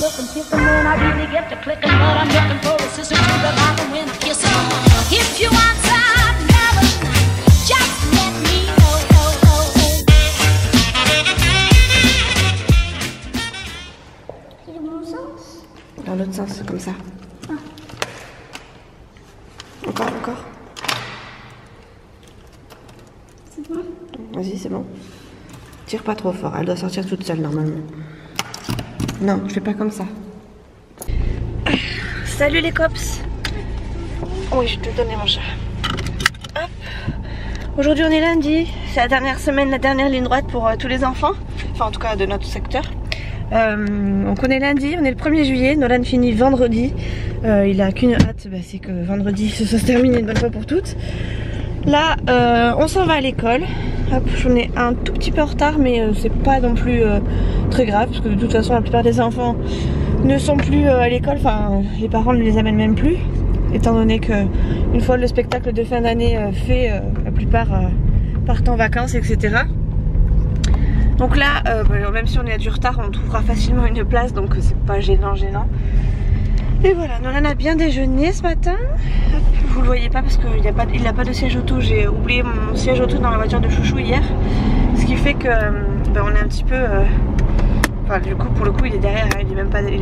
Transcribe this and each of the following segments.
Looking, kicking when I really get to clicking, but I'm looking for a sister to the rock and win a kiss. If you want some love, just let me know. C'est le bon sens? Dans l'autre sens, comme ça. Ah. Encore. C'est bon? Vas-y, c'est bon. Tire pas trop fort, elle doit sortir toute seule normalement. Non, je fais pas comme ça. Salut les cops. Oui, je te donnais mon chat. Hop. Aujourd'hui on est lundi, c'est la dernière semaine, la dernière ligne droite pour tous les enfants. Enfin en tout cas de notre secteur. Donc on est lundi, on est le 1er juillet, Nolan finit vendredi. Il a qu'une hâte, c'est que vendredi ça se termine une bonne fois pour toutes. Là on s'en va à l'école. Hop, on est un tout petit peu en retard mais c'est pas non plus très grave parce que de toute façon la plupart des enfants ne sont plus à l'école, enfin les parents ne les amènent même plus étant donné que une fois le spectacle de fin d'année fait, la plupart partent en vacances etc. Donc là même si on est à du retard on trouvera facilement une place donc c'est pas gênant. Et voilà, Nolan a bien déjeuné ce matin. Hop, vous le voyez pas parce qu'il n'a pas de siège auto. J'ai oublié mon siège auto dans la voiture de Chouchou hier. Ce qui fait que on est un petit peu... Enfin du coup pour le coup il est derrière, hein, il est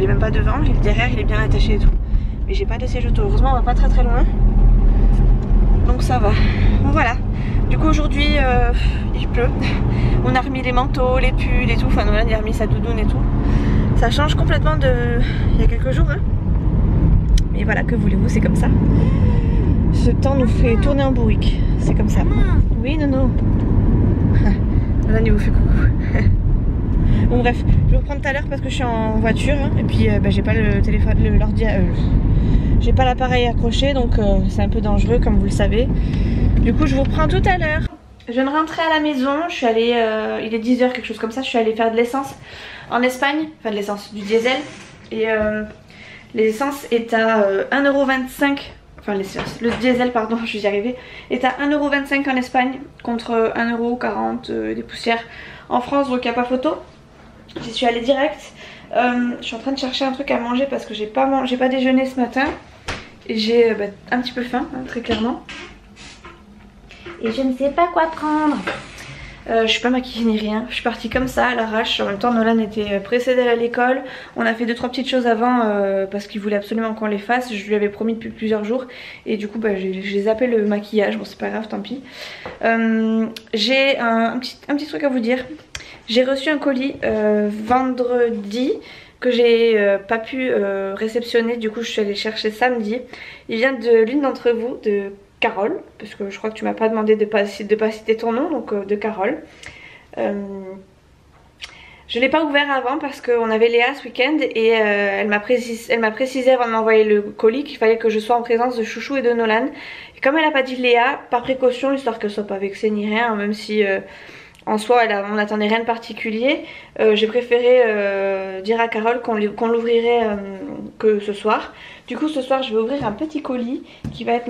même pas devant, il est derrière, il est bien attaché et tout. Mais j'ai pas de siège auto, heureusement on va pas très loin. Donc ça va. Bon voilà. Du coup aujourd'hui il pleut. On a remis les manteaux, les pulls et tout. Enfin Nolan il a remis sa doudoune et tout. Ça change complètement de... il y a quelques jours hein. Mais voilà, que voulez-vous, c'est comme ça. Ce temps nous fait tourner en bourrique. C'est comme ça. Oui, non. Là, il vous fait coucou. Bon, bref, je vais reprendre tout à l'heure parce que je suis en voiture. Hein, et puis, j'ai pas le téléphone, l'ordi. J'ai pas l'appareil accroché, donc c'est un peu dangereux, comme vous le savez. Du coup, je vous reprends tout à l'heure. Je viens de rentrer à la maison. Je suis allée. Il est 10 h, quelque chose comme ça. Je suis allée faire de l'essence en Espagne. Enfin, de l'essence, du diesel. Et. L'essence est à 1,25€, enfin le diesel pardon, je suis y arrivée, est à 1,25€ en Espagne contre 1,40€ des poussières en France, donc il n'y a pas photo. J'y suis allée direct. Je suis en train de chercher un truc à manger parce que j'ai pas déjeuné ce matin. Et j'ai un petit peu faim, hein, très clairement. Et je ne sais pas quoi prendre. Je suis pas maquillée ni rien, je suis partie comme ça à l'arrache. En même temps Nolan était pressé d'aller à l'école. On a fait 2-3 petites choses avant parce qu'il voulait absolument qu'on les fasse. Je lui avais promis depuis plusieurs jours. Et du coup j'ai zappé le maquillage. Bon c'est pas grave, tant pis. J'ai un petit truc à vous dire. J'ai reçu un colis vendredi que j'ai pas pu réceptionner. Du coup je suis allée chercher samedi. Il vient de l'une d'entre vous, de Carole, parce que je crois que tu m'as pas demandé de pas citer ton nom, donc de Carole. Je l'ai pas ouvert avant parce qu'on avait Léa ce week-end et elle m'a précisé avant de m'envoyer le colis qu'il fallait que je sois en présence de Chouchou et de Nolan. Et comme elle a pas dit Léa, par précaution, histoire qu'elle soit pas vexée ni rien, même si en soi on n'attendait rien de particulier, j'ai préféré dire à Carole qu'on l'ouvrirait que ce soir. Du coup ce soir je vais ouvrir un petit colis qui va être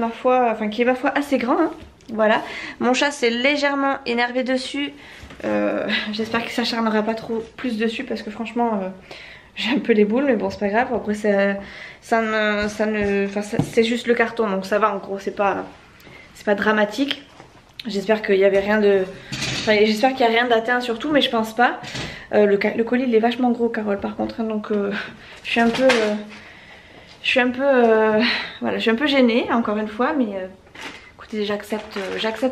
qui est ma foi assez grand hein. Voilà, mon chat s'est légèrement énervé dessus. J'espère qu'il s'acharnera pas trop plus dessus parce que franchement j'ai un peu les boules, mais bon c'est pas grave. Après c'est juste le carton donc ça va, en gros c'est pas dramatique. J'espère qu'il y avait rien de... Enfin, j'espère qu'il n'y a rien d'atteint surtout, mais je pense pas. Le colis il est vachement gros Carole par contre hein, donc je suis un peu voilà, je suis un peu gênée encore une fois, mais écoutez, j'accepte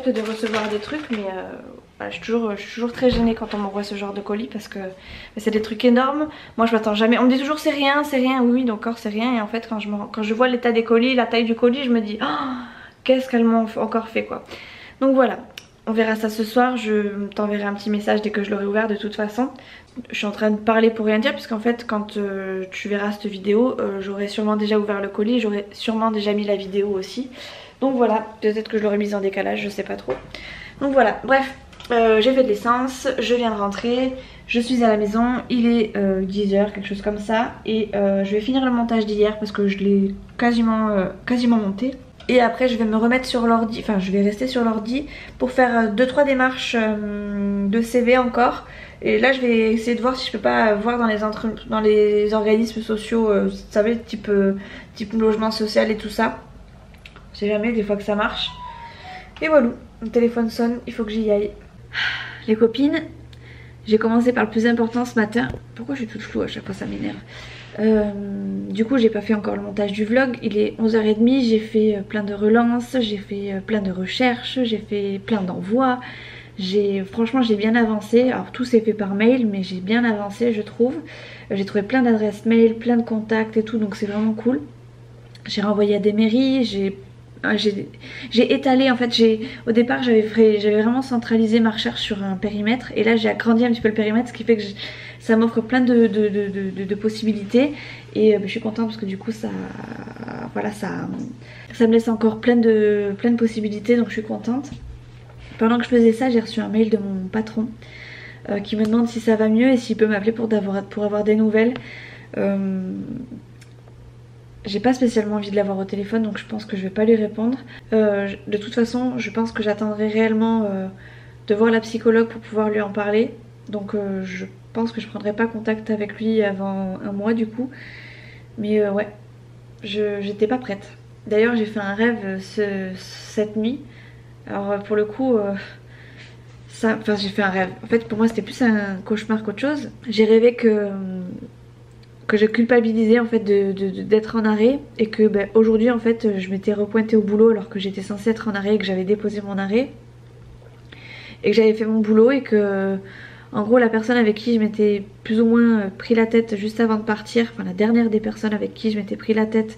de recevoir des trucs, mais voilà, je suis toujours très gênée quand on m'envoie ce genre de colis parce que c'est des trucs énormes. Moi je m'attends jamais, on me dit toujours c'est rien, oui d'accord c'est rien, et en fait quand je vois l'état des colis, la taille du colis, je me dis oh, qu'est-ce qu'elles m'ont encore fait quoi. Donc voilà, on verra ça ce soir, je t'enverrai un petit message dès que je l'aurai ouvert de toute façon. Je suis en train de parler pour rien dire puisqu'en fait quand tu verras cette vidéo, j'aurai sûrement déjà ouvert le colis, j'aurai sûrement déjà mis la vidéo aussi. Donc voilà, peut-être que je l'aurai mise en décalage, je sais pas trop. Donc voilà, bref, j'ai fait de l'essence, je viens de rentrer, je suis à la maison, il est 10 h, quelque chose comme ça. Et je vais finir le montage d'hier parce que je l'ai quasiment monté. Et après je vais me remettre sur l'ordi, enfin je vais rester sur l'ordi pour faire 2-3 démarches de CV encore. Et là je vais essayer de voir si je peux pas voir dans les organismes sociaux, vous savez, type logement social et tout ça. Je sais jamais, des fois que ça marche. Et voilà, mon téléphone sonne, il faut que j'y aille. Les copines, j'ai commencé par le plus important ce matin. Pourquoi je suis toute floue à chaque fois, ça m'énerve. Du coup j'ai pas fait encore le montage du vlog. Il est 11h30, j'ai fait plein de relances, j'ai fait plein de recherches, j'ai fait plein d'envois. Franchement j'ai bien avancé. Alors tout s'est fait par mail, mais j'ai bien avancé je trouve. J'ai trouvé plein d'adresses mail, plein de contacts et tout, donc c'est vraiment cool. J'ai renvoyé à des mairies, j'ai étalé en fait. Au départ j'avais vraiment centralisé ma recherche sur un périmètre, et là j'ai agrandi un petit peu le périmètre, ce qui fait que ça m'offre plein de possibilités, et je suis contente parce que du coup ça me laisse encore plein de possibilités, donc je suis contente. Pendant que je faisais ça, j'ai reçu un mail de mon patron qui me demande si ça va mieux et s'il peut m'appeler pour avoir des nouvelles. J'ai pas spécialement envie de l'avoir au téléphone, donc je pense que je vais pas lui répondre. De toute façon, je pense que j'attendrai réellement de voir la psychologue pour pouvoir lui en parler. Donc je pense que je prendrai pas contact avec lui avant un mois du coup. Mais ouais, j'étais pas prête. D'ailleurs j'ai fait un rêve cette nuit. Alors pour le coup, j'ai fait un rêve. En fait pour moi c'était plus un cauchemar qu'autre chose. J'ai rêvé que je culpabilisais en fait d'être en arrêt, et que aujourd'hui en fait je m'étais repointée au boulot alors que j'étais censée être en arrêt, et que j'avais déposé mon arrêt et que j'avais fait mon boulot, et que en gros la personne avec qui je m'étais plus ou moins pris la tête juste avant de partir, enfin la dernière des personnes avec qui je m'étais pris la tête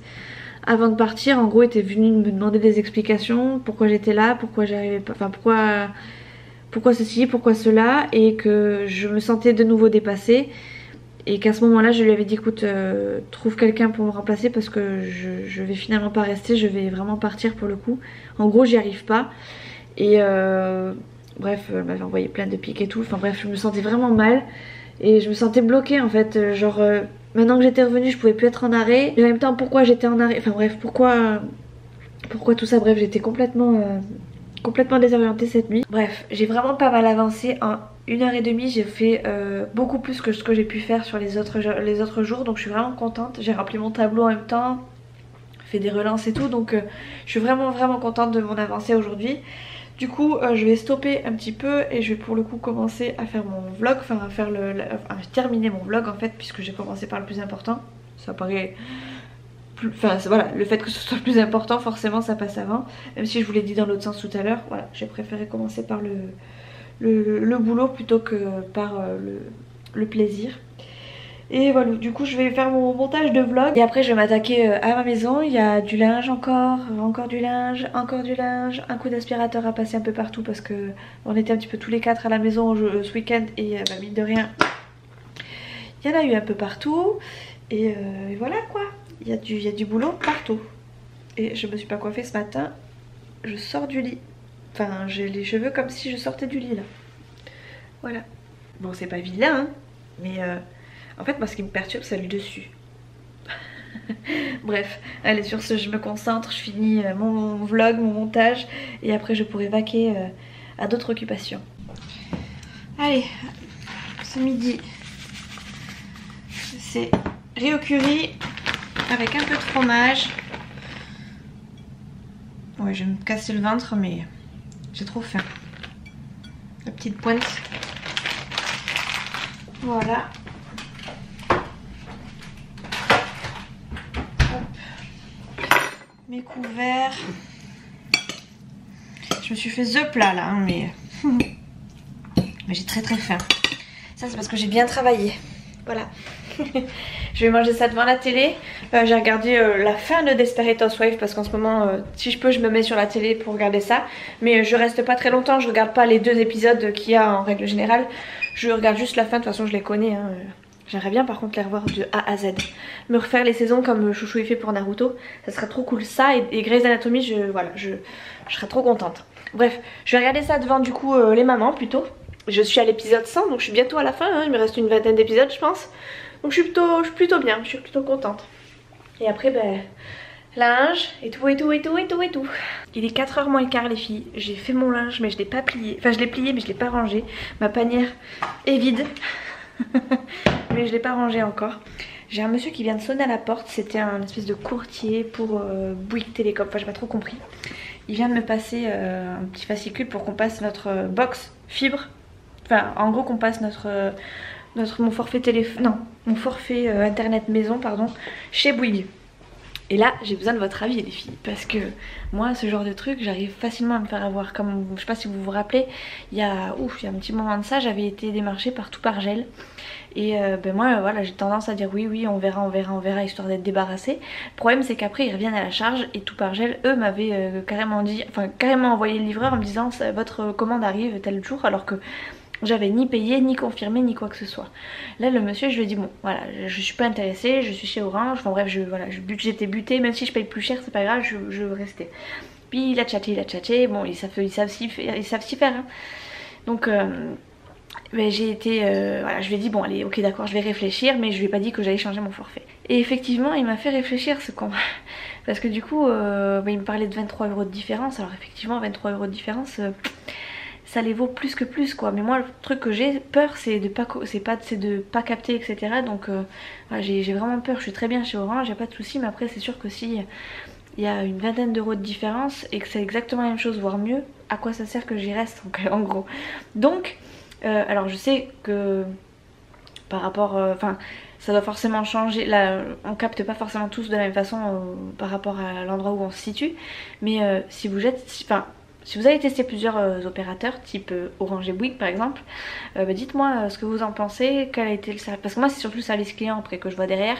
avant de partir, en gros était venue me demander des explications, pourquoi j'étais là, pourquoi j'arrivais pas, enfin pourquoi ceci, pourquoi cela, et que je me sentais de nouveau dépassée. Et qu'à ce moment-là, je lui avais dit écoute, trouve quelqu'un pour me remplacer parce que je vais finalement pas rester, je vais vraiment partir pour le coup. En gros, j'y arrive pas. Et bref, elle m'avait envoyé plein de pics et tout. Enfin bref, je me sentais vraiment mal. Et je me sentais bloquée en fait. Genre, maintenant que j'étais revenue, je pouvais plus être en arrêt. Et en même temps, pourquoi j'étais en arrêt? Enfin bref, pourquoi tout ça? Bref, j'étais complètement désorientée cette nuit. Bref, j'ai vraiment pas mal avancé. En 1h30 j'ai fait beaucoup plus que ce que j'ai pu faire sur les autres jours, donc je suis vraiment contente. J'ai rempli mon tableau en même temps, fait des relances et tout, donc je suis vraiment contente de mon avancée aujourd'hui. Du coup je vais stopper un petit peu et je vais pour le coup commencer à faire mon vlog, enfin à terminer mon vlog en fait, puisque j'ai commencé par le plus important. Ça paraît enfin voilà, le fait que ce soit le plus important forcément ça passe avant, même si je vous l'ai dit dans l'autre sens tout à l'heure. Voilà, j'ai préféré commencer par le boulot plutôt que par le plaisir. Et voilà, du coup je vais faire mon montage de vlog et après je vais m'attaquer à ma maison. Il y a du linge encore du linge, un coup d'aspirateur à passer un peu partout parce que on était un petit peu tous les quatre à la maison ce week-end, et mine de rien il y en a eu un peu partout, et voilà quoi, il y a du boulot partout. Et je me suis pas coiffée ce matin, je sors du lit. Enfin, j'ai les cheveux comme si je sortais du lit là. Voilà. Bon, c'est pas vilain, hein, mais en fait, moi, ce qui me perturbe, c'est le dessus. Bref, allez, sur ce, je me concentre, je finis mon vlog, mon montage, et après, je pourrai vaquer à d'autres occupations. Allez, ce midi, c'est riz au curry avec un peu de fromage. Ouais, je vais me casser le ventre, mais j'ai trop faim. La petite pointe. Voilà. Hop. Mes couverts. Je me suis fait the plat là, hein, mais j'ai très faim. Ça c'est parce que j'ai bien travaillé. Voilà. Je vais manger ça devant la télé. J'ai regardé la fin de Desperate Housewives parce qu'en ce moment, si je peux, je me mets sur la télé pour regarder ça. Mais je reste pas très longtemps, je regarde pas les 2 épisodes qu'il y a en règle générale. Je regarde juste la fin, de toute façon je les connais. Hein. J'aimerais bien par contre les revoir de A à Z. Me refaire les saisons comme Chouchou il fait pour Naruto. Ça serait trop cool. Ça et Grey's Anatomy, je serais trop contente. Bref, je vais regarder ça devant du coup les mamans plutôt. Je suis à l'épisode 100, donc je suis bientôt à la fin. Hein. Il me reste une vingtaine d'épisodes je pense. Donc je suis plutôt bien, je suis plutôt contente. Et après linge et tout et tout et tout et tout et tout. Il est 4h moins le quart les filles. J'ai fait mon linge mais je l'ai pas plié. Enfin je l'ai plié mais je l'ai pas rangé. Ma panière est vide. Mais je l'ai pas rangé encore. J'ai un monsieur qui vient de sonner à la porte. C'était un espèce de courtier pour Bouygues Télécom. Enfin j'ai pas trop compris. Il vient de me passer un petit fascicule pour qu'on passe notre box fibre. Enfin en gros qu'on passe mon forfait téléphone. Non, mon forfait internet maison pardon chez Bouygues. Et là j'ai besoin de votre avis les filles, parce que moi ce genre de truc j'arrive facilement à me faire avoir. Comme je sais pas si vous vous rappelez, il y a un petit moment de ça, j'avais été démarchée par Tout-Par-Gel. Et ben moi voilà, j'ai tendance à dire oui on verra histoire d'être débarrassée. Le problème c'est qu'après ils reviennent à la charge et Tout-Par-Gel eux m'avaient carrément envoyé le livreur en me disant votre commande arrive tel jour, alors que j'avais ni payé, ni confirmé, ni quoi que ce soit. Là le monsieur je lui ai dit bon voilà, je suis pas intéressée, je suis chez Orange, enfin bref j'étais butée, même si je paye plus cher c'est pas grave, je veux rester. Puis il a tchatché, bon ils savent s'y faire hein. Donc mais j'ai été, voilà, je lui ai dit bon allez ok d'accord je vais réfléchir, mais je lui ai pas dit que j'allais changer mon forfait. Et effectivement il m'a fait réfléchir ce con. Parce que du coup il me parlait de 23 € de différence, alors effectivement 23 € de différence... ça les vaut plus que plus quoi. Mais moi le truc que j'ai peur c'est de pas capter etc. Donc voilà, j'ai vraiment peur. Je suis très bien chez Orange, y a pas de souci, mais après c'est sûr que si il y a une vingtaine d'euros de différence et que c'est exactement la même chose voire mieux, à quoi ça sert que j'y reste en gros. Donc alors je sais que par rapport enfin ça doit forcément changer, là on capte pas forcément tous de la même façon par rapport à l'endroit où on se situe, mais si vous avez testé plusieurs opérateurs type Orange et Bouygues par exemple, dites-moi ce que vous en pensez, quel a été le service, parce que moi c'est surtout le service client après que je vois derrière.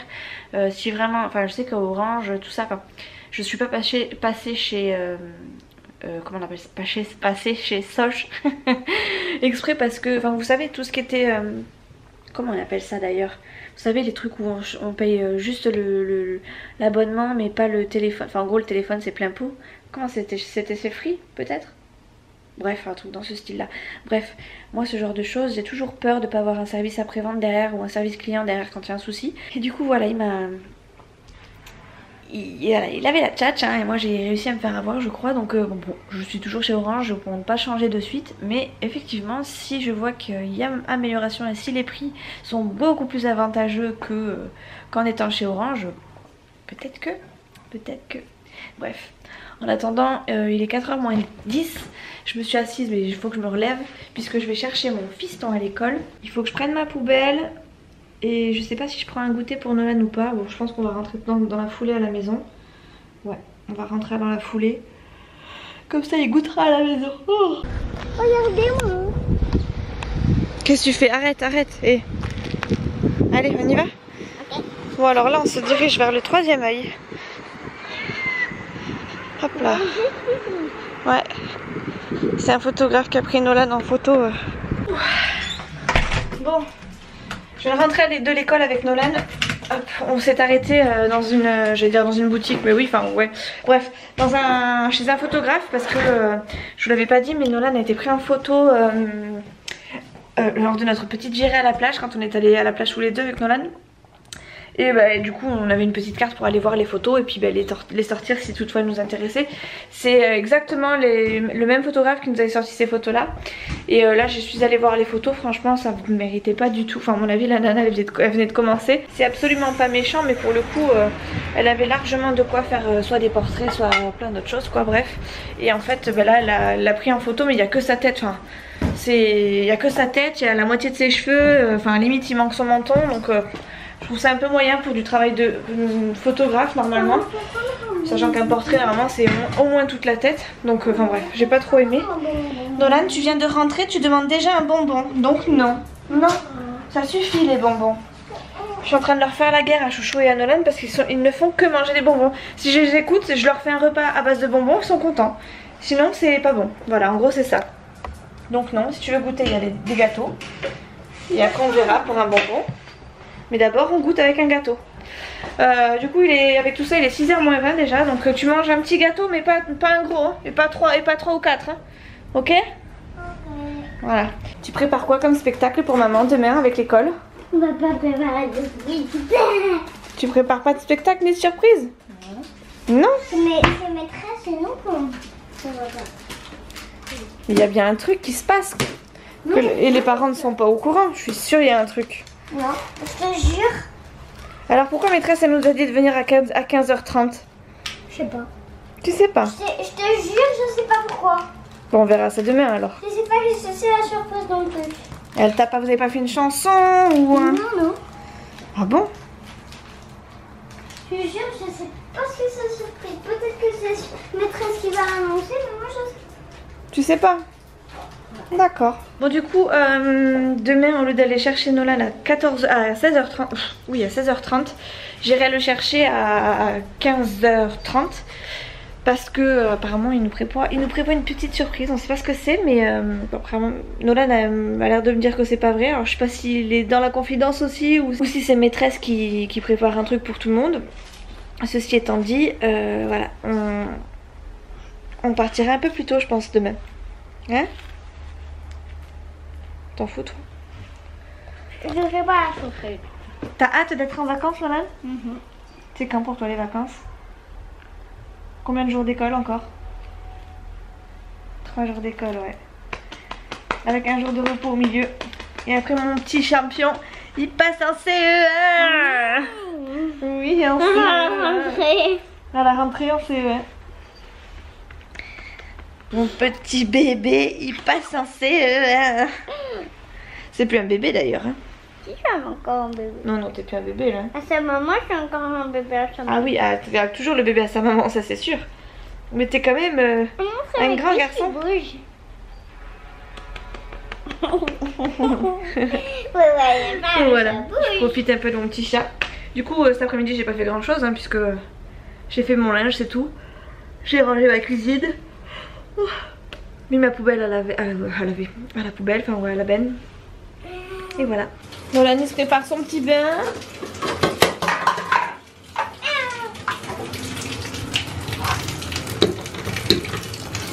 Si vraiment, enfin je sais qu'Orange tout ça, enfin je suis pas passée chez comment on appelle ça, passée chez Soch exprès parce que, enfin vous savez tout ce qui était comment on appelle ça d'ailleurs, vous savez les trucs où on paye juste l'abonnement mais pas le téléphone, enfin en gros le téléphone c'est plein pot. Comment c'était c'est Free peut-être? Bref un truc dans ce style là. Bref moi ce genre de choses j'ai toujours peur de pas avoir un service après-vente derrière ou un service client derrière quand il y a un souci. Et du coup voilà il avait la tchatch hein, et moi j'ai réussi à me faire avoir je crois. Donc bon je suis toujours chez Orange, je ne pourrais pas changer de suite. Mais effectivement si je vois qu'il y a amélioration et si les prix sont beaucoup plus avantageux qu'en étant chez Orange, peut-être que bref. En attendant il est 4h moins 10. Je me suis assise mais il faut que je me relève puisque je vais chercher mon fiston à l'école. Il faut que je prenne ma poubelle. Et je sais pas si je prends un goûter pour Nolan ou pas. Bon je pense qu'on va rentrer dans la foulée à la maison. Ouais on va rentrer dans la foulée. Comme ça il goûtera à la maison. Oh. Regardez-moi. Qu'est-ce que tu fais? Arrête. Hey. Allez on y va. Okay. Bon alors là on se dirige vers le 3e œil. Hop là. Ouais. C'est un photographe qui a pris Nolan en photo. Bon. Je viens de rentrer de l'école avec Nolan. Hop, on s'est arrêté dans une boutique, mais oui, enfin ouais. Bref, chez un photographe parce que je vous l'avais pas dit, mais Nolan a été pris en photo lors de notre petite virée à la plage quand on est allé à la plage tous les deux avec Nolan. Et bah, du coup on avait une petite carte pour aller voir les photos et puis bah, les sortir si toutefois elles nous intéressaient. C'est exactement le même photographe qui nous avait sorti ces photos là. Et là je suis allée voir les photos, franchement ça ne méritait pas du tout. Enfin à mon avis la nana elle venait de commencer. C'est absolument pas méchant mais pour le coup elle avait largement de quoi faire soit des portraits soit plein d'autres choses quoi, bref. Et en fait bah, là elle l'a pris en photo mais il n'y a que sa tête. Enfin il n'y a que sa tête, il y a la moitié de ses cheveux, enfin limite il manque son menton donc... je trouve ça un peu moyen pour du travail de photographe normalement. Sachant qu'un portrait normalement c'est au moins toute la tête. Donc enfin bref, j'ai pas trop aimé. Nolan tu viens de rentrer, tu demandes déjà un bonbon. Donc non, ça suffit les bonbons. Je suis en train de leur faire la guerre à Chouchou et à Nolan parce qu'ils ne font que manger des bonbons. Si je les écoute, je leur fais un repas à base de bonbons, ils sont contents. Sinon c'est pas bon, voilà en gros c'est ça. Donc non, si tu veux goûter il y a des gâteaux. Et après on verra pour un bonbon. Mais d'abord on goûte avec un gâteau. Du coup avec tout ça il est 6h moins 20 déjà. Donc tu manges un petit gâteau mais pas un gros hein, et pas 3 ou 4 hein. Ok. Voilà. Tu prépares quoi comme spectacle pour maman demain avec l'école? On va pas préparer de surprise. Tu prépares pas de spectacle ni de surprise? Non. C'est maîtresse et non qu'on va pas. Il y a bien un truc qui se passe. Et les parents ne sont pas au courant. Je suis sûre il y a un truc. Non, je te jure. Alors pourquoi maîtresse elle nous a dit de venir à 15h30? Je sais pas. Tu sais pas? Je te jure, je sais pas pourquoi. Bon, on verra ça demain alors. Je sais pas que c'est la surprise dans le truc. Elle t'a pas, vous avez pas fait une chanson ou un... Non. Ah bon? Je te jure, je sais pas ce que c'est la surprise. Peut-être que c'est maîtresse qui va l'annoncer, mais moi je sais. Tu sais pas? D'accord. Bon du coup, demain au lieu d'aller chercher Nolan à 16h30, oui à 16h30, j'irai le chercher à 15h30 parce que apparemment il nous prévoit une petite surprise. On sait pas ce que c'est, mais apparemment Nolan a l'air de me dire que c'est pas vrai. Alors je sais pas s'il est dans la confidence aussi ou si c'est maîtresse qui prépare un truc pour tout le monde. Ceci étant dit, voilà, on partira un peu plus tôt je pense demain. Hein? T'en fous toi? Je ne fais pas la surprise. T'as hâte d'être en vacances Nolan? C'est quand pour toi les vacances? Combien de jours d'école encore? 3 jours d'école, ouais. Avec un jour de repos au milieu. Et après mon petit champion, il passe en CE1. Oui, en CE1. À la rentrée. À la rentrée en CE1. Mon petit bébé, il passe en CE1. C'est plus un bébé d'ailleurs. Hein. Si, je suis encore un bébé. Non, t'es plus un bébé là. À sa maman, je suis encore un bébé à sa maman. Ah oui, t'as toujours le bébé à sa maman, ça c'est sûr. Mais t'es quand même un grand garçon. Bouge. Voilà, je profite un peu de mon petit chat. Du coup, cet après-midi, j'ai pas fait grand chose hein, puisque j'ai fait mon linge, c'est tout. J'ai rangé ma cuisine. Mis ma poubelle à la poubelle, enfin ouais, à la benne. Et voilà. Nolan se prépare son petit bain.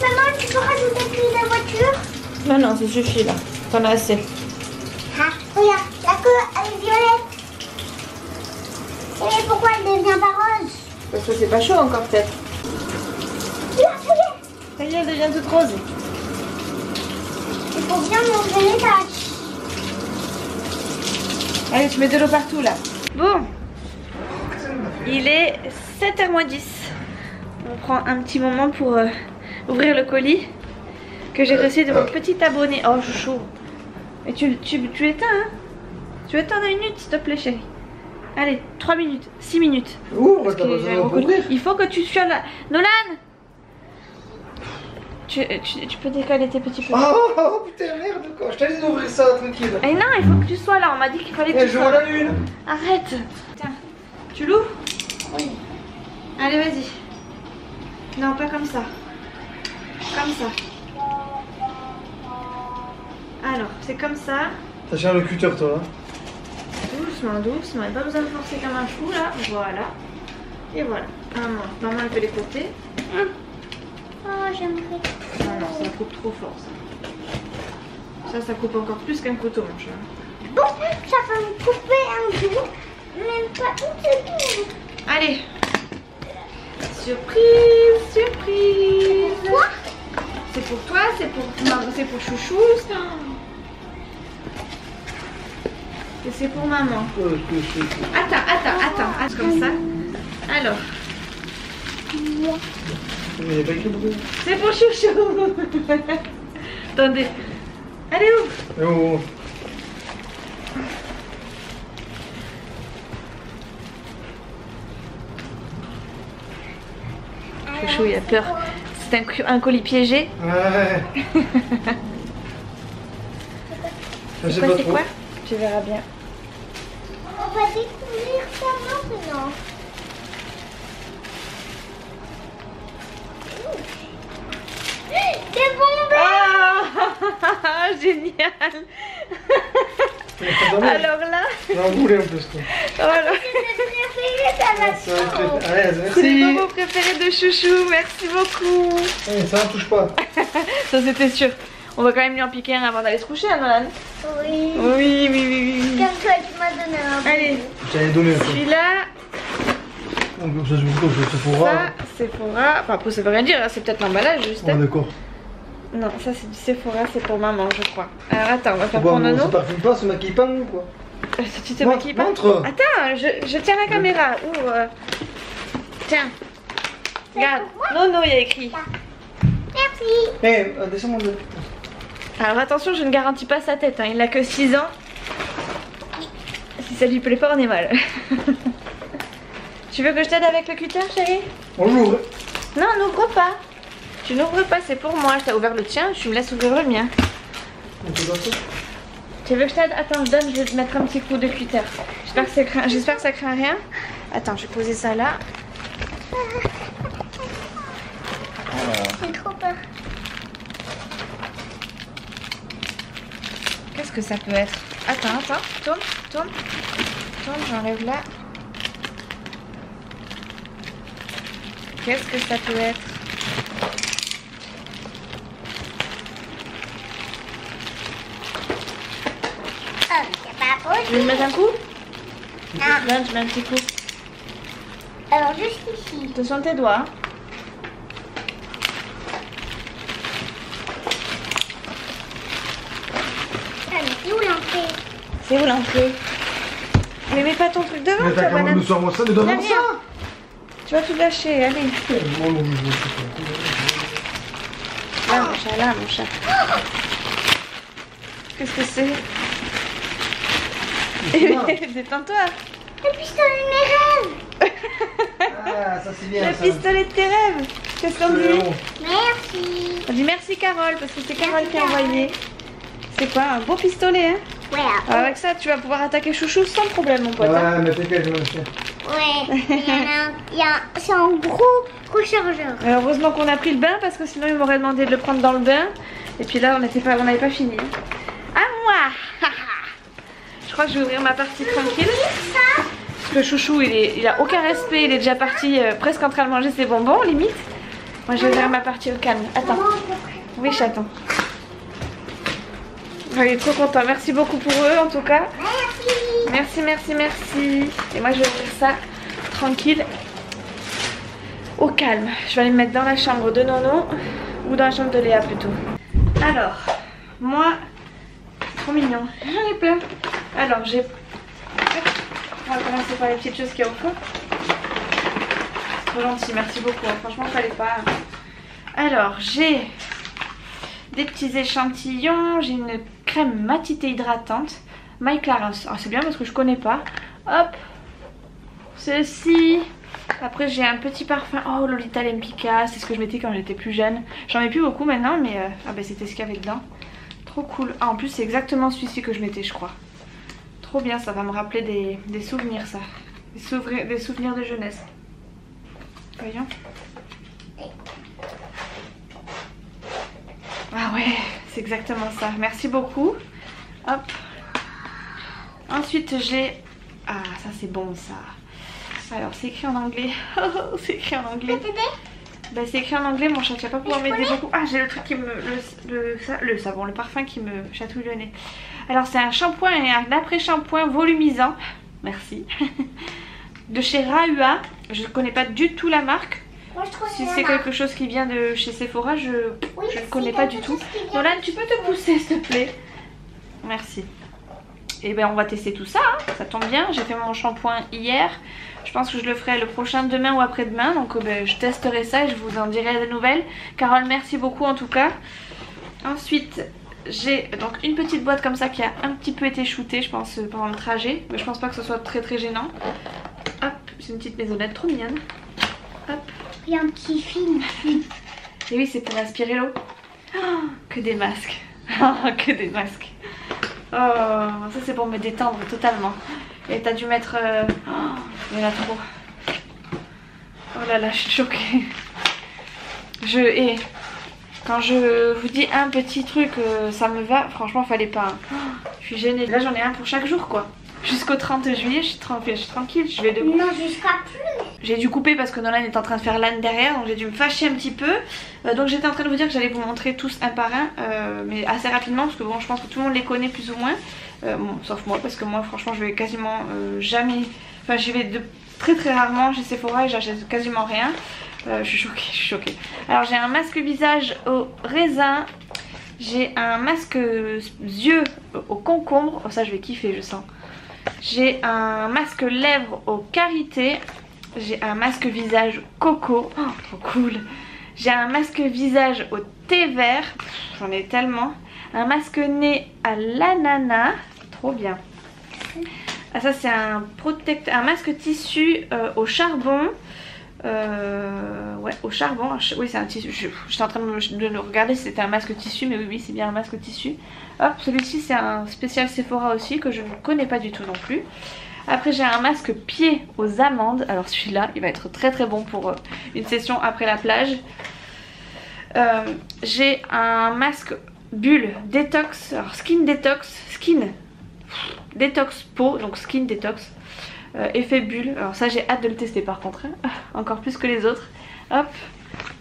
Maman, tu peux rajouter la clé de la voiture? Non, ça suffit là. T'en as assez. Ah, regarde, la queue, elle est violette. Et pourquoi elle devient pas rose? Parce que c'est pas chaud encore peut-être. Regarde. Ça y est, elle devient toute rose. Il faut bien manger les tâches. Allez, tu mets de l'eau partout là. Bon, il est 7h moins 10. On prend un petit moment pour ouvrir le colis que j'ai reçu de mon petit abonné. Oh, chouchou. Et tu éteins, hein? Tu éteins 2 minutes, s'il te plaît, chérie. Allez, 3 minutes, 6 minutes. Ouvre, t'as pas besoin d'ouvrir. Il faut que tu sois là. Nolan! Tu peux décaler tes petits peu. Oh putain, merde, quoi. Je t'ai dit d'ouvrir ça tranquille. Eh non, il faut que tu sois là. On m'a dit qu'il fallait que Eh, tu je sois vois là. la lune. Arrête. Tiens, tu l'ouvres? Oui. Allez, vas-y. Non, pas comme ça. Comme ça. Alors, c'est comme ça. T'as cher le cutter, toi. Hein. Doucement, doucement. Pas besoin de forcer comme un fou, là. Voilà. Et voilà. Maman, elle fait les côtés. Oh, j'aimerais. Non, ça coupe trop fort, ça. Ça coupe encore plus qu'un couteau, mon chat. Bon, ça va me couper un jour. Même pas une seconde. Allez. Surprise, surprise. Quoi? C'est pour toi, c'est pour chouchou, ça. Et c'est pour maman. Attends, comme ça. Alors. Il n'y a pas écrit beaucoup. C'est pour chouchou. Attendez. Allez, ouvre. Oh. Chouchou, il a peur. C'est un colis piégé. Ouais. Je sais pas C'est trop. quoi? Tu verras bien. On va découvrir ça maintenant. C'est bon, Ah, génial. Alors là, On en voulait en plus, quoi. voilà. C'est les Merci. moments préférés de chouchou. Merci beaucoup. Eh, ça ne touche pas. Ça c'était sûr. On va quand même lui en piquer un avant d'aller se coucher, hein, Nolan. Oui. Oui. Comme toi, tu m'as donné un. Allez, Je t'avais donné un peu. celui-là. Donc ça se trouve c'est Sephora. Ça, Sephora. Enfin, ça veut rien dire, hein, c'est peut-être l'emballage juste. Ah d'accord. Non, ça c'est du Sephora, c'est pour maman, je crois. Alors attends, on va faire Bon, pour on se Nono. parfume pas, se maquille pas ou quoi? Tu te maquilles pas? Montre. Attends, je tiens la caméra. Ouh, tiens. Regarde. Nono, il y a écrit. Merci. Eh, descends-moi de. Alors attention, je ne garantis pas sa tête, hein. Il n'a que 6 ans. Si ça lui plaît pas, on est mal. Tu veux que je t'aide avec le cutter, chérie? Bonjour. Non, n'ouvre pas. Tu n'ouvres pas, c'est pour moi. Je t'ai ouvert le tien, tu me laisses ouvrir le mien. Tu veux que je t'aide? Attends, je vais te mettre un petit coup de cutter. J'espère que ça craint rien. Attends, je vais poser ça là. J'ai trop peur. Qu'est-ce que ça peut être? Attends, tourne, j'enlève là. Qu'est-ce que ça peut être? C'est pas possible. Tu veux me mettre un coup? Ah. Là, je mets un petit coup. Alors juste ici. Attention tes doigts. Hein. Ah, mais c'est où l'entrée? C'est où l'entrée? Mais mets pas ton truc devant, Mais tu vas t'as quand même banane. nous sors ça, mais donne-moi Derrière. ça. Tu vas tout lâcher, allez. Moi, non, je veux Là, mon chat. Qu'est-ce que c'est? Détends-toi. Le pistolet de mes rêves. Ah, ça c'est bien. Le ça. pistolet de tes rêves. Qu'est-ce qu'on dit? Merci. On dit merci Carole, parce que c'est Carole qui a envoyé. C'est quoi? Un beau pistolet, hein? Ouais, Alors, avec ça, tu vas pouvoir attaquer Chouchou sans problème, mon pote. hein. Ouais, mais t'inquiète, je vais le faire. ouais. C'est un gros chargeur. Heureusement qu'on a pris le bain, parce que sinon il m'aurait demandé de le prendre dans le bain. Et puis là, on n'avait pas fini. À moi. Je crois que je vais ouvrir ma partie tranquille. Parce que Chouchou, il a aucun respect, il est déjà parti presque en train de manger ses bonbons, limite. Moi, je vais ouvrir ma partie au calme. Attends. Oui, chaton. Oh, il est trop content. Merci beaucoup pour eux, en tout cas. Merci. Et moi, je vais ouvrir ça tranquille, au calme. Je vais aller me mettre dans la chambre de Nono, ou dans la chambre de Léa plutôt. Alors, moi, trop mignon. J'en ai plein. Alors, j'ai... On va commencer par les petites choses qu'il y a au fond. C'est trop gentil, merci beaucoup. Franchement, fallait pas. Alors, j'ai des petits échantillons. J'ai une crème matité hydratante. My Clarins. Ah, c'est bien parce que je connais pas. Hop. Ceci. Après, j'ai un petit parfum. Oh, Lolita Lempicka. C'est ce que je mettais quand j'étais plus jeune. J'en ai plus beaucoup maintenant, mais ah ben c'était ce qu'il y avait dedans. Trop cool. Ah, en plus, c'est exactement celui-ci que je mettais, je crois. Trop bien, ça va me rappeler des souvenirs, ça. Des souvenirs de jeunesse. Voyons. Ah ouais, c'est exactement ça. Merci beaucoup. Hop. Ensuite, j'ai... Ah, ça c'est bon, ça. Alors, c'est écrit en anglais. Oh, c'est écrit en anglais. Bah, c'est écrit en anglais, mon chat, tu vas pas pouvoir m'aider beaucoup. Ah, j'ai le truc qui me... Le savon, le parfum qui me chatouille le nez. Alors, c'est un shampoing et un après-shampoing volumisant. Merci. De chez Rahua. Je ne connais pas du tout la marque. Moi, je trouve Si c'est quelque chose qui vient de chez Sephora, je ne connais pas du tout. Nolan, tu peux te pousser, s'il te plaît? Merci. Et ben on va tester tout ça, hein. Ça tombe bien. J'ai fait mon shampoing hier. Je pense que je le ferai le prochain demain ou après-demain. Donc ben, je testerai ça et je vous en dirai des nouvelles. Carole, merci beaucoup en tout cas. Ensuite, j'ai donc une petite boîte comme ça qui a un petit peu été shootée, je pense, pendant le trajet. Mais je pense pas que ce soit très gênant. Hop, c'est une petite maisonnette trop mignonne. Hop. Il y a un petit film. Et oui, c'est pour aspirer l'eau. Oh, que des masques. Oh, que des masques. Oh, ça c'est pour me détendre totalement. Et t'as dû mettre... Oh, il y en a trop. Oh là là, je suis choquée. Je hais. Quand je vous dis un petit truc, ça me va. Franchement, fallait pas. Oh, je suis gênée. Là, j'en ai un pour chaque jour, quoi. Jusqu'au 30 juillet, je suis tranquille. Je vais de... Non, jusqu'à plus. J'ai dû couper parce que Nolan est en train de faire l'âne derrière, donc j'ai dû me fâcher un petit peu. Donc j'étais en train de vous dire que j'allais vous montrer tous un par un, mais assez rapidement parce que bon, je pense que tout le monde les connaît plus ou moins. Bon, sauf moi, parce que moi franchement je vais quasiment jamais... Enfin j'y vais de très très rarement chez Sephora et j'achète quasiment rien. Je suis choquée. Alors j'ai un masque visage au raisin. J'ai un masque yeux au concombre. Oh, ça je vais kiffer, je sens. J'ai un masque lèvres au karité. J'ai un masque visage coco. Oh, trop cool. J'ai un masque visage au thé vert. J'en ai tellement. Un masque nez à l'ananas. Trop bien. Ah, ça c'est un masque tissu au charbon. Ouais, au charbon. Oui, c'est un tissu. J'étais en train de le regarder si c'était un masque tissu, mais oui, c'est bien un masque tissu. Hop, celui-ci c'est un spécial Sephora aussi que je ne connais pas du tout non plus. Après j'ai un masque pied aux amandes. Alors celui-là il va être très très bon pour une session après la plage. J'ai un masque bulle détox. Alors skin détox peau, donc skin détox. Effet bulle. Alors ça j'ai hâte de le tester par contre, hein. Encore plus que les autres. Hop.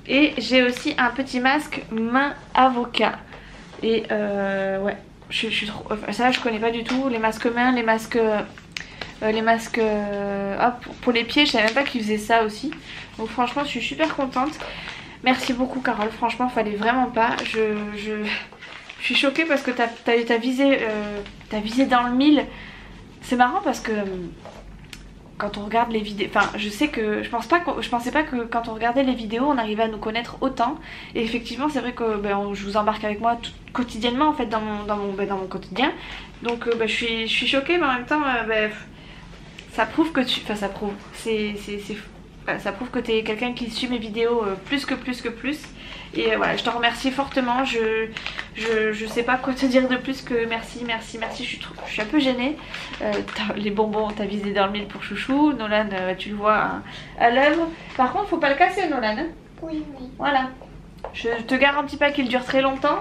Et j'ai aussi un petit masque main avocat. Et ouais, je suis trop... ça je connais pas du tout. Les masques mains, les masques hop, pour les pieds, je savais même pas qu'ils faisaient ça aussi. Donc franchement je suis super contente. Merci beaucoup Carole, franchement fallait vraiment pas. Je suis choquée parce que t'as visé dans le mille. C'est marrant parce que quand on regarde les vidéos, enfin je sais que je pensais pas que quand on regardait les vidéos on arrivait à nous connaître autant. Et effectivement c'est vrai que je vous embarque avec moi quotidiennement en fait dans mon quotidien. Donc je suis choquée, mais en même temps ça prouve que ça prouve ça prouve que t'es quelqu'un qui suit mes vidéos plus. Et voilà, je te remercie fortement. Je sais pas quoi te dire de plus que merci. Je suis un peu gênée. Les bonbons, t'as visé dans le mille pour chouchou. Nolan, tu le vois à l'œuvre. Par contre, faut pas le casser, Nolan. Hein. Oui. Voilà. Je te garantis pas qu'il dure très longtemps.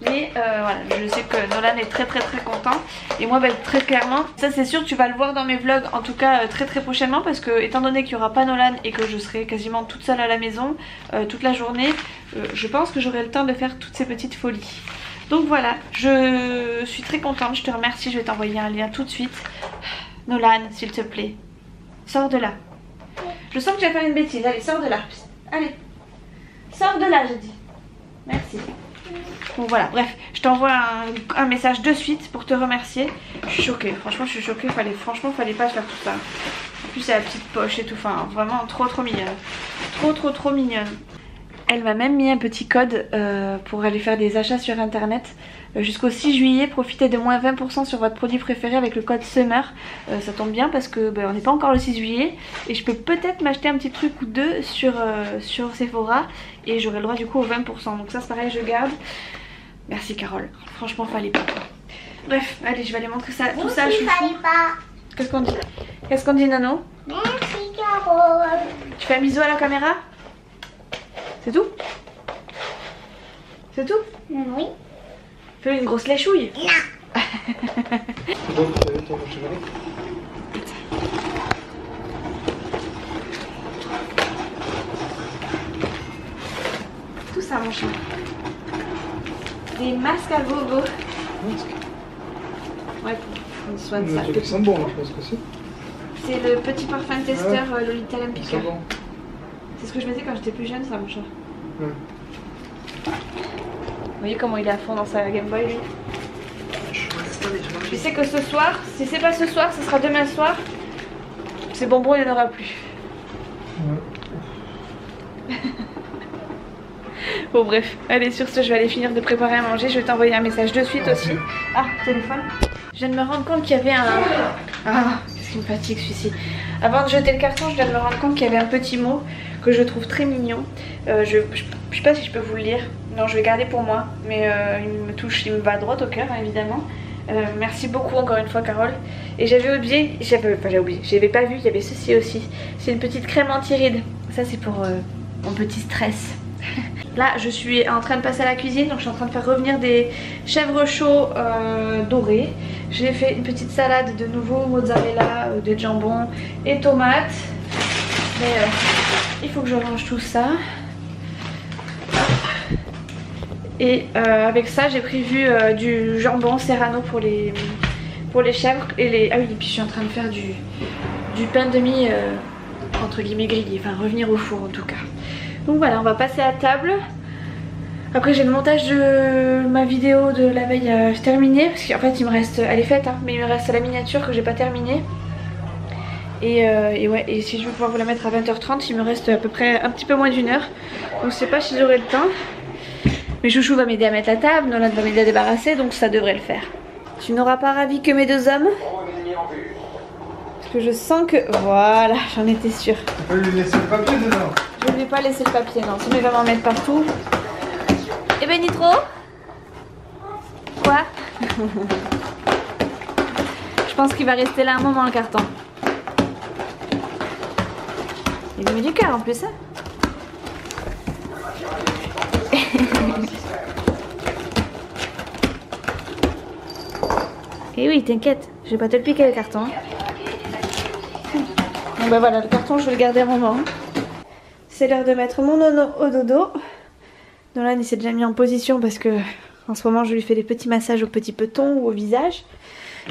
Mais voilà, je sais que Nolan est très content. Et moi très clairement, ça c'est sûr, tu vas le voir dans mes vlogs en tout cas très prochainement. Parce que étant donné qu'il n'y aura pas Nolan et que je serai quasiment toute seule à la maison toute la journée, je pense que j'aurai le temps de faire toutes ces petites folies. Donc voilà, je suis très contente, je te remercie, je vais t'envoyer un lien tout de suite. Nolan, s'il te plaît, sors de là. Je sens que je vais faire une bêtise, allez sors de là. Allez, sors de là j'ai dit. Merci. Bon voilà, bref, je t'envoie un message de suite pour te remercier. Je suis choquée, franchement je suis choquée, fallait pas faire tout ça. En plus c'est la petite poche et tout, enfin vraiment trop mignonne. Trop mignonne. Elle m'a même mis un petit code pour aller faire des achats sur internet. Jusqu'au 6 juillet, profitez de moins 20% sur votre produit préféré avec le code SUMMER. Ça tombe bien parce que on n'est pas encore le 6 juillet. Et je peux peut-être m'acheter un petit truc ou deux sur Sephora. Et j'aurai le droit du coup au 20%. Donc ça c'est pareil, je garde. Merci Carole, franchement fallait pas. Bref, allez je vais aller montrer ça, tout ça. Fallait pas. Qu'est-ce qu'on dit Nano? Merci Carole. Tu fais un bisou à la caméra? C'est tout? C'est tout? Oui. Fais une grosse léchouille. Non. Donc, tu avais ton chevalet. Tout ça mon chat. Des masques à gogo. Ouais, pour prendre soin de ça. Ils sont bons, je pense que c'est. C'est le petit parfum testeur Lolita Lempicka. Bon. C'est ce que je mettais quand j'étais plus jeune, ça mon chat. Ouais. Vous voyez comment il est à fond dans sa Game Boy lui. Je sais que ce soir, si c'est pas ce soir, ce sera demain soir. Ces bonbons il n'y en aura plus. Ouais. Bon bref, allez sur ce je vais aller finir de préparer à manger. Je vais t'envoyer un message de suite aussi. Ah, téléphone. Je viens de me rendre compte qu'il y avait un... Ah, qu'est-ce qui me fatigue celui-ci. Avant de jeter le carton, je viens de me rendre compte qu'il y avait un petit mot que je trouve très mignon. Je sais pas si je peux vous le lire. Non, je vais garder pour moi. Mais il me touche, il me va droit au cœur, hein, évidemment. Merci beaucoup encore une fois Carole. Et j'avais oublié, j'avais pas vu, il y avait ceci aussi. C'est une petite crème anti-rides. Ça c'est pour mon petit stress. Là je suis en train de passer à la cuisine, donc je suis en train de faire revenir des chèvres chauds dorés. J'ai fait une petite salade de nouveau, mozzarella, de jambon et tomates. Mais il faut que je range tout ça. Et avec ça j'ai prévu du jambon serrano pour les chèvres et les... Ah oui, et puis je suis en train de faire du pain de mie entre guillemets griller, enfin revenir au four en tout cas. Donc voilà, on va passer à table. Après j'ai le montage de ma vidéo de la veille terminé, parce qu'en fait il me reste, elle est faite hein, mais il me reste la miniature que j'ai pas terminée. Et ouais, et si je veux pouvoir vous la mettre à 20h30, il me reste à peu près un petit peu moins d'1 heure. Donc je sais pas si j'aurai le temps. Mais Chouchou va m'aider à mettre la table, Nolan va m'aider à débarrasser, donc ça devrait le faire. Tu n'auras pas ravi que mes 2 hommes? Parce que je sens que... Voilà, j'en étais sûre. Tu peux lui laisser le papier dedans. Je ne vais pas laisser le papier, non, sinon il va m'en mettre partout. Eh ben Nitro? Quoi? Je pense qu'il va rester là un moment le carton. Il met du cœur en plus hein. Et oui t'inquiète, je vais pas te le piquer le carton. Bon bah voilà, le carton je vais le garder un moment. C'est l'heure de mettre mon nono au dodo. Nolan il s'est déjà mis en position parce que en ce moment je lui fais des petits massages au petit peton ou au visage.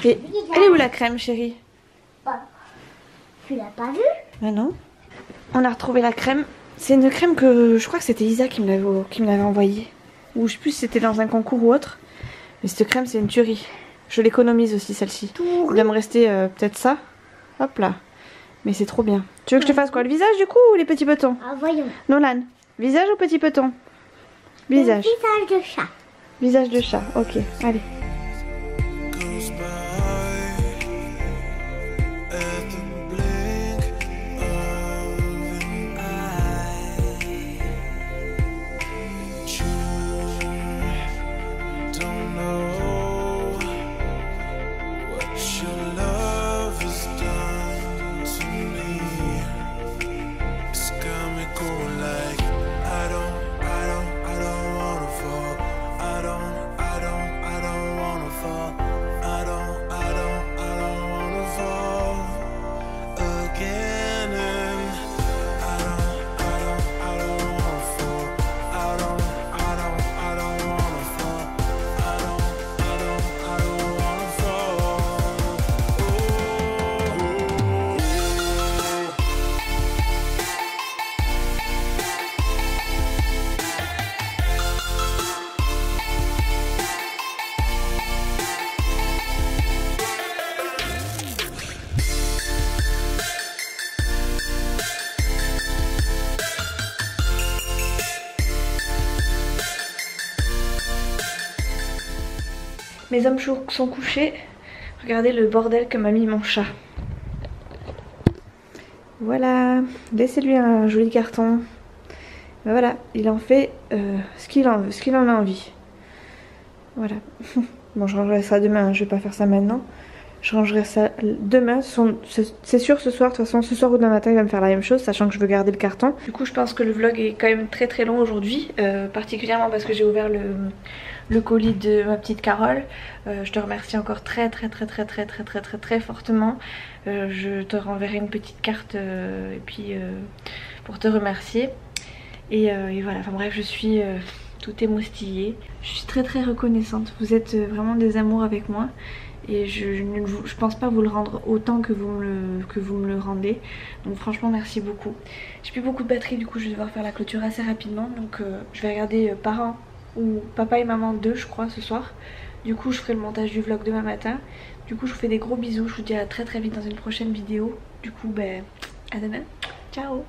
Et elle est où la crème chérie? Bah, tu l'as pas vue? Ah non. On a retrouvé la crème. C'est une crème que je crois que c'était Isa qui me l'avait envoyée. Ou je sais plus si c'était dans un concours ou autre. Mais cette crème c'est une tuerie. Je l'économise aussi celle-ci. Il va me rester peut-être ça. Hop là. Mais c'est trop bien. Tu veux que je te fasse quoi? Le visage du coup ou les petits petons? Ah voyons. Nolan, visage ou petit peton? Visage. Le visage de chat. Visage de chat, ok, allez. Mes hommes sont couchés. Regardez le bordel que m'a mis mon chat. Voilà, laissez-lui un joli carton. Ben voilà, il en fait ce qu'il en a envie. Voilà. Bon, je rangerai ça demain, je vais pas faire ça maintenant. Je rangerai ça demain. C'est sûr ce soir, de toute façon ce soir ou demain matin il va me faire la même chose, sachant que je veux garder le carton. Du coup je pense que le vlog est quand même très long aujourd'hui, particulièrement parce que j'ai ouvert le colis de ma petite Carole. Je te remercie encore très fortement. Je te renverrai une petite carte et puis pour te remercier. Et voilà, enfin bref, je suis tout émoustillée. Je suis très reconnaissante. Vous êtes vraiment des amours avec moi. Et je pense pas vous le rendre autant que vous me le rendez. Donc franchement merci beaucoup. J'ai plus beaucoup de batterie, du coup je vais devoir faire la clôture assez rapidement. Donc je vais regarder parents ou papa et maman 2 je crois ce soir. Du coup je ferai le montage du vlog demain matin. Du coup je vous fais des gros bisous. Je vous dis à très vite dans une prochaine vidéo. Du coup ben à demain. Ciao.